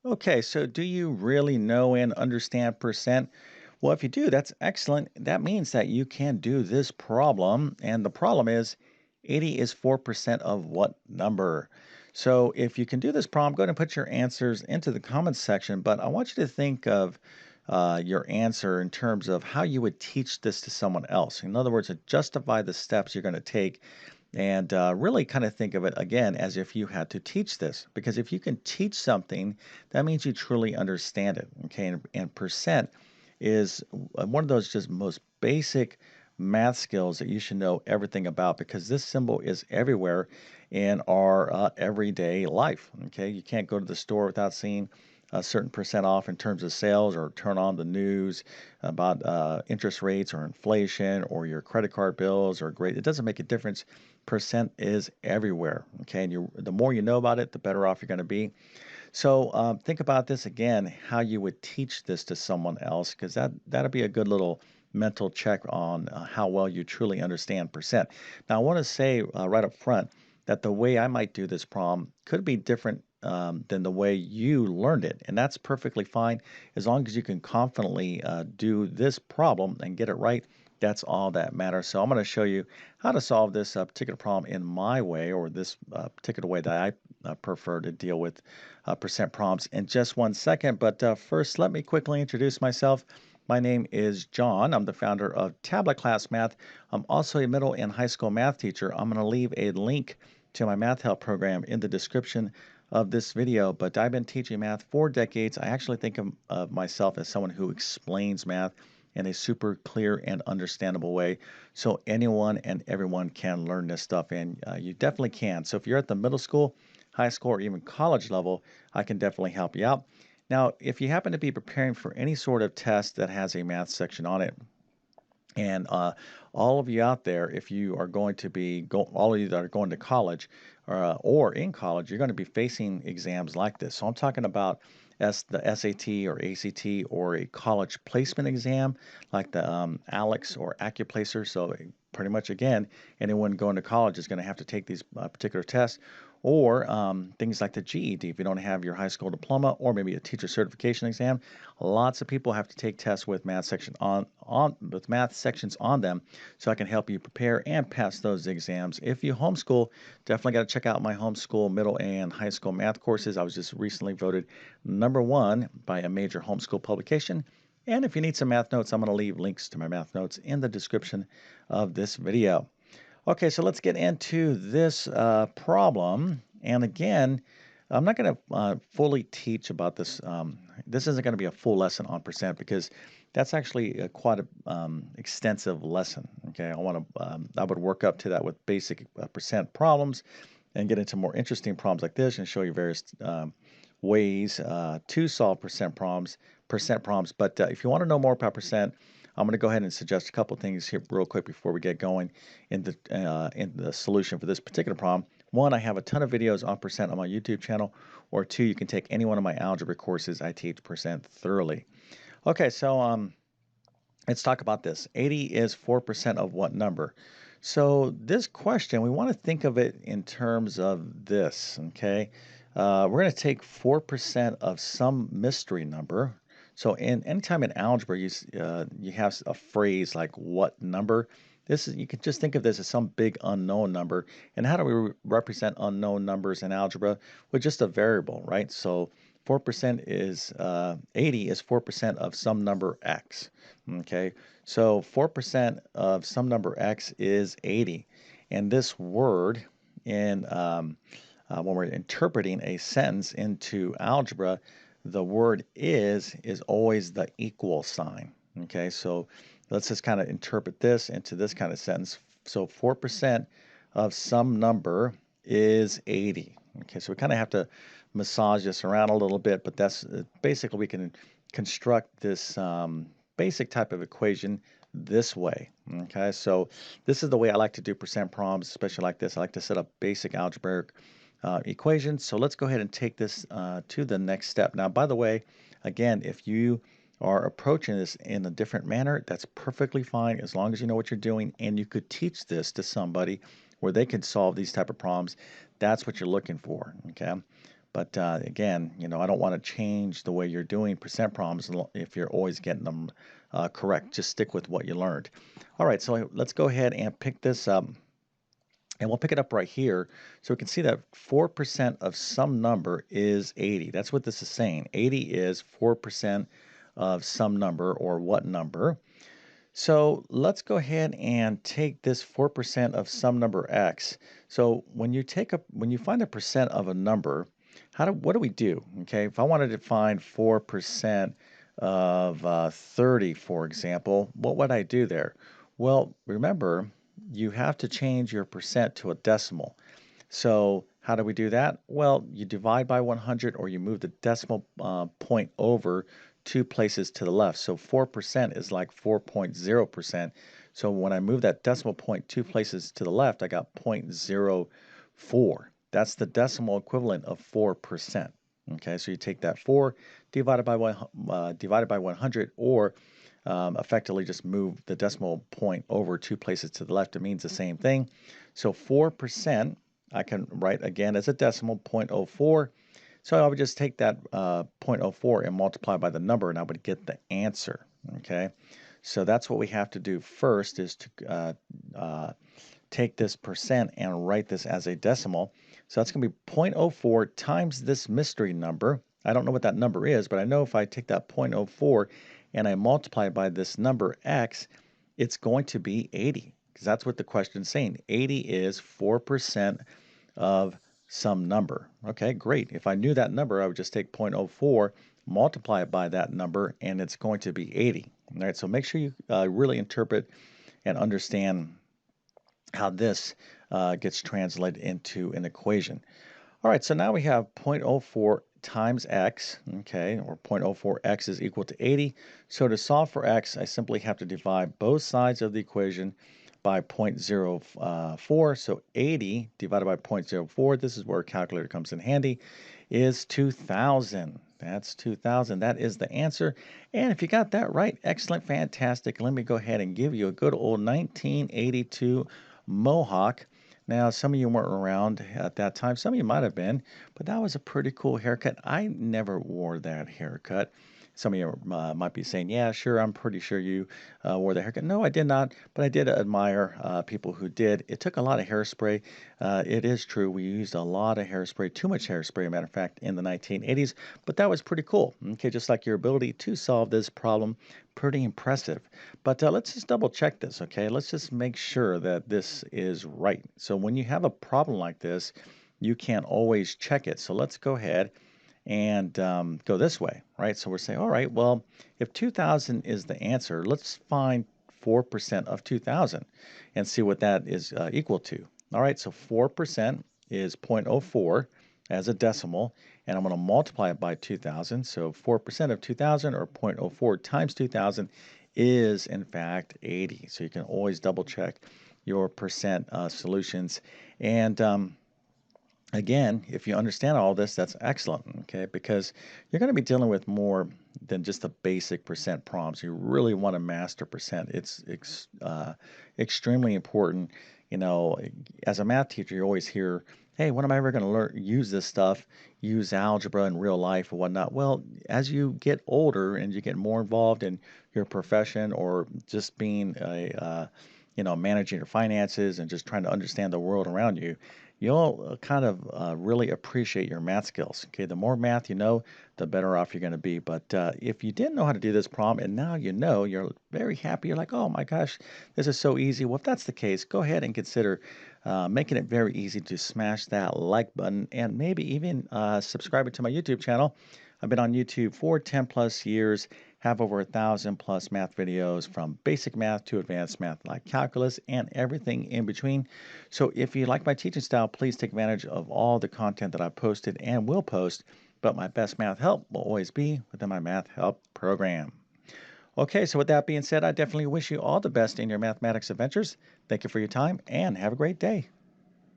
Okay, so do you really know and understand percent? Well, if you do, that's excellent. That means that you can do this problem. And the problem is 80 is 4% of what number? So if you can do this problem, go ahead and put your answers into the comments section. But I want you to think of your answer in terms of how you would teach this to someone else. In other words, to justify the steps you're going to take and really kind of think of it again as if you had to teach this. Because if you can teach something, that means you truly understand it. Okay. And percent is one of those just most basic math skills that you should know everything about because this symbol is everywhere in our everyday life. Okay. You can't go to the store without seeing a certain percent off in terms of sales or turn on the news about interest rates or inflation or your credit card bills or great. It doesn't make a difference. Percent is everywhere. Okay. And the more you know about it, the better off you're going to be. So think about this again, how you would teach this to someone else, because that'll be a good little mental check on how well you truly understand percent. Now, I want to say right up front that the way I might do this problem could be different than the way you learned it, and that's perfectly fine as long as you can confidently do this problem and get it right. That's all that matters. So I'm going to show you how to solve this particular problem in my way, or this particular way that I prefer to deal with percent prompts in just 1 second. But first, let me quickly introduce myself. My name is John. I'm the founder of TabletClass Math. I'm also a middle and high school math teacher. I'm going to leave a link to my math help program in the description of this video. But I've been teaching math for decades. I actually think of myself as someone who explains math in a super clear and understandable way so anyone and everyone can learn this stuff, and you definitely can. So if you're at the middle school, high school, or even college level, I can definitely help you out. Now, if you happen to be preparing for any sort of test that has a math section on it, and all of you out there, if you are going to be, all of you that are going to college or in college, you're going to be facing exams like this. So I'm talking about the SAT or ACT or a college placement exam like the ALEX or AccuPlacer. So pretty much, again, anyone going to college is going to have to take these particular tests or things like the GED if you don't have your high school diploma or maybe a teacher certification exam. Lots of people have to take tests with math sections on them, so I can help you prepare and pass those exams. If you homeschool, definitely got to check out my homeschool middle and high school math courses. I was just recently voted #1 by a major homeschool publication. And if you need some math notes, I'm going to leave links to my math notes in the description of this video. Okay, so let's get into this problem. And again, I'm not going to fully teach about this. This isn't going to be a full lesson on percent because that's actually quite a extensive lesson. Okay, I would work up to that with basic percent problems and get into more interesting problems like this and show you various ways to solve percent problems. But if you want to know more about percent, I'm going to go ahead and suggest a couple things here real quick before we get going in the solution for this particular problem. One, I have a ton of videos on percent on my YouTube channel, or two, you can take any one of my algebra courses. I teach percent thoroughly. Okay, so let's talk about this. 80 is 4% of what number? So this question, we want to think of it in terms of this, okay? We're going to take 4% of some mystery number. So anytime in algebra you have a phrase like what number, you can just think of this as some big unknown number. And how do we represent unknown numbers in algebra? With just a variable, right? So 4% is 80 is 4% of some number x. Okay, so 4% of some number x is 80. And this word when we're interpreting a sentence into algebra, the word is always the equal sign. Okay, so let's just kind of interpret this into this kind of sentence. So 4% of some number is 80. Okay, so we kind of have to massage this around a little bit, but that's basically we can construct this basic type of equation this way. Okay, so this is the way I like to do percent problems, especially like this. I like to set up basic algebraic equations. So let's go ahead and take this to the next step. Now, by the way, again, if you are approaching this in a different manner, that's perfectly fine as long as you know what you're doing and you could teach this to somebody where they can solve these type of problems. That's what you're looking for, okay? But again, I don't want to change the way you're doing percent problems if you're always getting them correct. Just stick with what you learned. All right, so let's go ahead and pick this up. And we'll pick it up right here. So we can see that 4% of some number is 80. That's what this is saying. 80 is 4% of some number, or what number. So let's go ahead and take this 4% of some number x. So when you find a percent of a number, what do we do? Okay, if I wanted to find 4% of 30, for example, what would I do there? Well, remember, you have to change your percent to a decimal. So how do we do that? Well, you divide by 100, or you move the decimal point over two places to the left. So 4% is like 4.0%. So when I move that decimal point two places to the left, I got 0.04. That's the decimal equivalent of 4%. Okay, so you take that 4 divided by 100, or effectively just move the decimal point over two places to the left. It means the same thing. So 4%, I can write again as a decimal, 0.04. So I would just take that 0.04 and multiply by the number, and I would get the answer. Okay, so that's what we have to do first, is to take this percent and write this as a decimal. So that's going to be 0.04 times this mystery number. I don't know what that number is, but I know if I take that 0.04 and I multiply by this number x, it's going to be 80, because that's what the question is saying. 80 is 4% of some number. Okay, great. If I knew that number, I would just take 0.04, multiply it by that number, and it's going to be 80. All right, so make sure you really interpret and understand how this gets translated into an equation. All right, so now we have 0.04 times x, okay, or 0.04x is equal to 80. So to solve for x, I simply have to divide both sides of the equation by 0.04. So 80 divided by 0.04, this is where a calculator comes in handy, is 2,000. That's 2,000. That is the answer. And if you got that right, excellent, fantastic. Let me go ahead and give you a good old 1982 Mohawk. Now, some of you weren't around at that time. Some of you might have been, but that was a pretty cool haircut. I never wore that haircut. Some of you might be saying, yeah, sure, I'm pretty sure you wore the haircut. No, I did not, but I did admire people who did. It took a lot of hairspray. It is true, we used a lot of hairspray, too much hairspray, matter of fact, in the 1980s, but that was pretty cool. Okay, just like your ability to solve this problem, pretty impressive. But let's just double check this, okay? Let's just make sure that this is right. So when you have a problem like this, you can't always check it. So let's go ahead and go this way, right? So we're saying, all right, well, if 2,000 is the answer, let's find 4% of 2,000 and see what that is equal to. All right, so 4% is 0.04 as a decimal, and I'm going to multiply it by 2,000. So 4% of 2,000, or 0.04 times 2,000, is in fact 80. So you can always double check your percent solutions. And again, if you understand all this, that's excellent, okay? Because you're going to be dealing with more than just the basic percent prompts. You really want to master percent. It's extremely important. As a math teacher, you always hear, hey, when am I ever going to use this stuff, use algebra in real life or whatnot? Well, as you get older and you get more involved in your profession, or just being managing your finances and just trying to understand the world around you, you'll kind of really appreciate your math skills. Okay, the more math you know, the better off you're going to be. But if you didn't know how to do this problem, and now you know, you're very happy. You're like, oh my gosh, this is so easy. Well, if that's the case, go ahead and consider making it very easy to smash that like button, and maybe even subscribing to my YouTube channel. I've been on YouTube for 10 plus years, have over 1,000 plus math videos, from basic math to advanced math like calculus and everything in between. So if you like my teaching style, please take advantage of all the content that I've posted and will post. But my best math help will always be within my math help program. Okay, so with that being said, I definitely wish you all the best in your mathematics adventures. Thank you for your time, and have a great day.